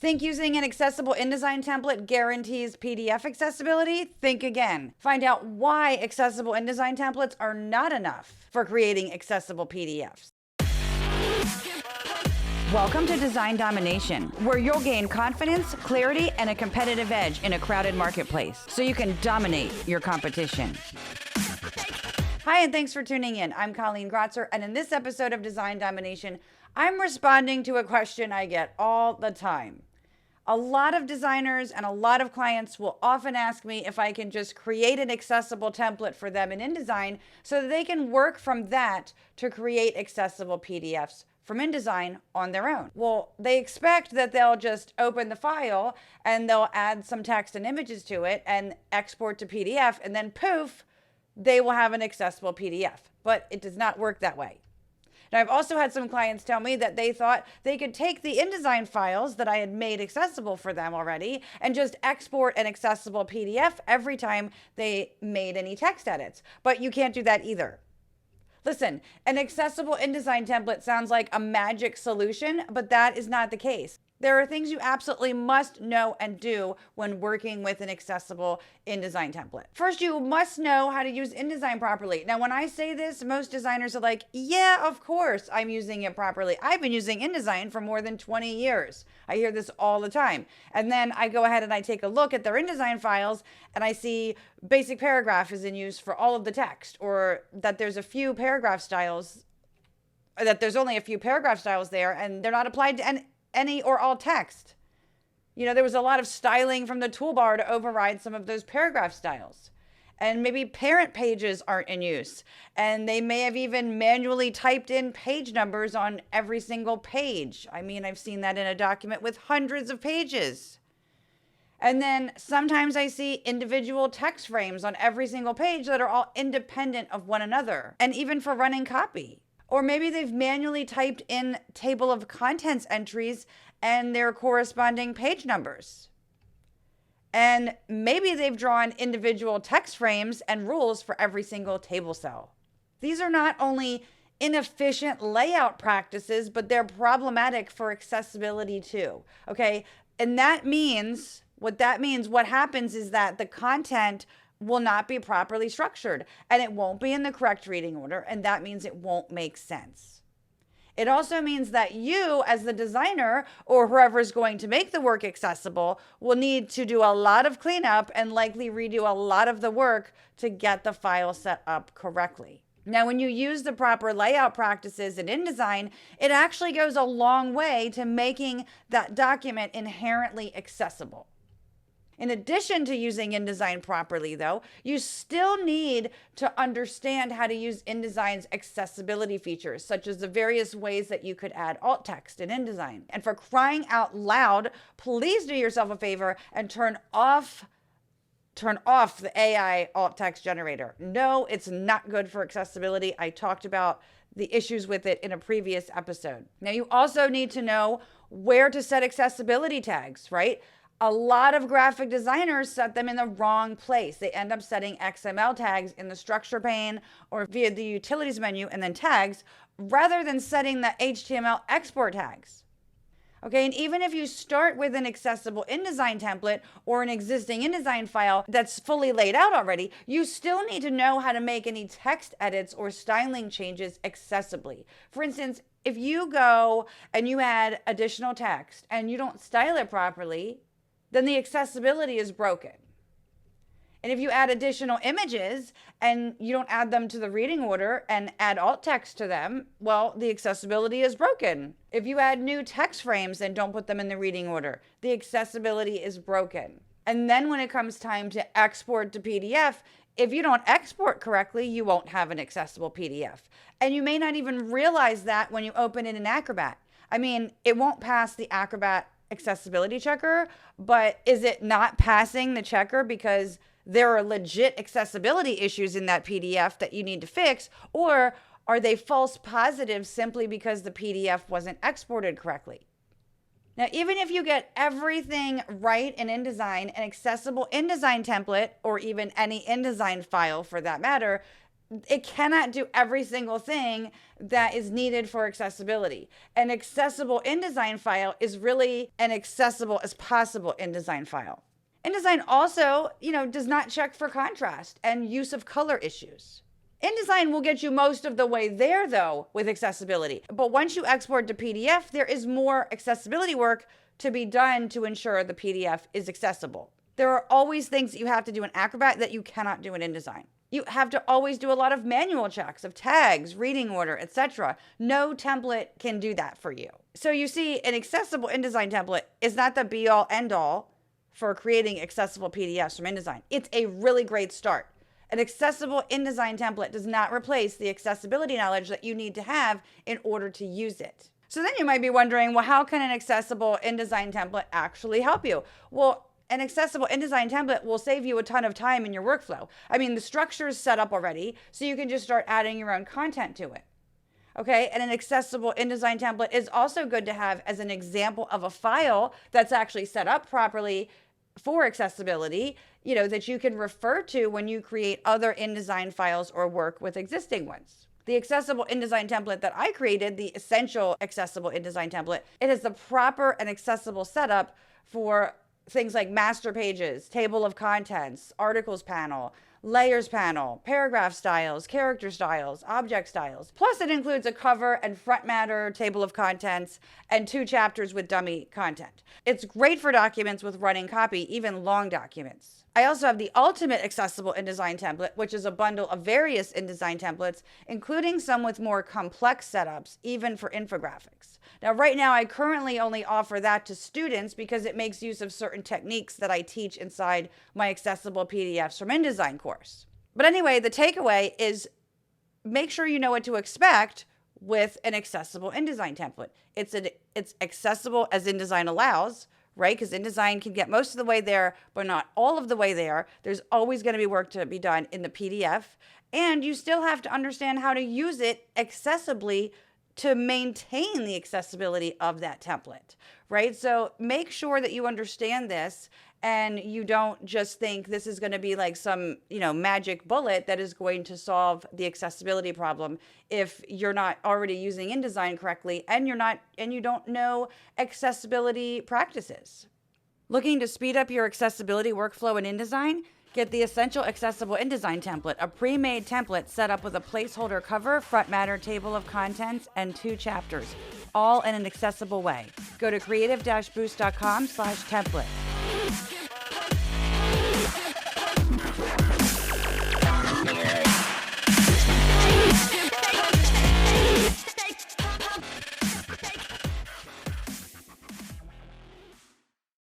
Think using an accessible InDesign template guarantees PDF accessibility? Think again. Find out why accessible InDesign templates are not enough for creating accessible PDFs. Welcome to Design Domination, where you'll gain confidence, clarity, and a competitive edge in a crowded marketplace so you can dominate your competition. Hi, and thanks for tuning in. I'm Colleen Gratzer, and in this episode of Design Domination, I'm responding to a question I get all the time. A lot of designers and a lot of clients will often ask me if I can just create an accessible template for them in InDesign so that they can work from that to create accessible PDFs from InDesign on their own. Well, they expect that they'll just open the file and they'll add some text and images to it and export to PDF, and then poof, they will have an accessible PDF. But it does not work that way. Now, I've also had some clients tell me that they thought they could take the InDesign files that I had made accessible for them already and just export an accessible PDF every time they made any text edits. But you can't do that either. Listen, an accessible InDesign template sounds like a magic solution, but that is not the case. There are things you absolutely must know and do when working with an accessible InDesign template. First, you must know how to use InDesign properly. Now, when I say this, most designers are like, yeah, of course I'm using it properly. I've been using InDesign for more than 20 years. I hear this all the time. And then I go ahead and I take a look at their InDesign files and I see basic paragraph is in use for all of the text, or that there's a few paragraph styles, or that there's only a few paragraph styles there and they're not applied to any or all text. You know, there was a lot of styling from the toolbar to override some of those paragraph styles. And maybe parent pages aren't in use. And they may have even manually typed in page numbers on every single page. I mean, I've seen that in a document with hundreds of pages. And then sometimes I see individual text frames on every single page that are all independent of one another, and even for running copy. Or maybe they've manually typed in table of contents entries and their corresponding page numbers. And maybe they've drawn individual text frames and rules for every single table cell. These are not only inefficient layout practices, but they're problematic for accessibility too. Okay? And what happens is that the content will not be properly structured and it won't be in the correct reading order, and that means it won't make sense. It also means that you, as the designer or whoever is going to make the work accessible, will need to do a lot of cleanup and likely redo a lot of the work to get the file set up correctly. Now, when you use the proper layout practices in InDesign, it actually goes a long way to making that document inherently accessible. In addition to using InDesign properly, though, you still need to understand how to use InDesign's accessibility features, such as the various ways that you could add alt text in InDesign. And for crying out loud, please do yourself a favor and turn off the AI alt text generator. No, it's not good for accessibility. I talked about the issues with it in a previous episode. Now, you also need to know where to set accessibility tags, right? A lot of graphic designers set them in the wrong place. They end up setting XML tags in the structure pane or via the utilities menu and then tags, rather than setting the HTML export tags. Okay, and even if you start with an accessible InDesign template or an existing InDesign file that's fully laid out already, you still need to know how to make any text edits or styling changes accessibly. For instance, if you go and you add additional text and you don't style it properly, then the accessibility is broken. And if you add additional images and you don't add them to the reading order and add alt text to them, well, the accessibility is broken. If you add new text frames and don't put them in the reading order, the accessibility is broken. And then when it comes time to export to PDF, if you don't export correctly, you won't have an accessible PDF. And you may not even realize that when you open it in Acrobat. I mean, it won't pass the Acrobat accessibility checker, but is it not passing the checker because there are legit accessibility issues in that PDF that you need to fix, or are they false positives simply because the PDF wasn't exported correctly? Now, even if you get everything right in InDesign, an accessible InDesign template, or even any InDesign file for that matter, it cannot do every single thing that is needed for accessibility. An accessible InDesign file is really an accessible as possible InDesign file. InDesign also, does not check for contrast and use of color issues. InDesign will get you most of the way there, though, with accessibility. But once you export to PDF, there is more accessibility work to be done to ensure the PDF is accessible. There are always things that you have to do in Acrobat that you cannot do in InDesign. You have to always do a lot of manual checks of tags, reading order, etc. No template can do that for you. So you see, an accessible InDesign template is not the be-all, end-all for creating accessible PDFs from InDesign. It's a really great start. An accessible InDesign template does not replace the accessibility knowledge that you need to have in order to use it. So then you might be wondering, well, how can an accessible InDesign template actually help you? Well, an accessible InDesign template will save you a ton of time in your workflow. I mean, the structure is set up already, so you can just start adding your own content to it. Okay, and an accessible InDesign template is also good to have as an example of a file that's actually set up properly for accessibility, that you can refer to when you create other InDesign files or work with existing ones. The accessible InDesign template that I created, the essential accessible InDesign template, it is the proper and accessible setup for things like master pages, table of contents, articles panel, layers panel, paragraph styles, character styles, object styles. Plus it includes a cover and front matter, table of contents, and 2 chapters with dummy content. It's great for documents with running copy, even long documents. I also have the ultimate accessible InDesign template, which is a bundle of various InDesign templates, including some with more complex setups, even for infographics. Now, right now, I currently only offer that to students because it makes use of certain techniques that I teach inside my accessible PDFs from InDesign course. But anyway, the takeaway is make sure you know what to expect with an accessible InDesign template. It's accessible as InDesign allows, right? Because InDesign can get most of the way there, but not all of the way there. There's always going to be work to be done in the PDF. And you still have to understand how to use it accessibly to maintain the accessibility of that template, right? So make sure that you understand this and you don't just think this is going to be like some, magic bullet that is going to solve the accessibility problem if you're not already using InDesign correctly and you don't know accessibility practices. Looking to speed up your accessibility workflow in InDesign? Get the Essential Accessible InDesign template, a pre-made template set up with a placeholder cover, front matter, table of contents, and 2 chapters, all in an accessible way. Go to creative-boost.com/template.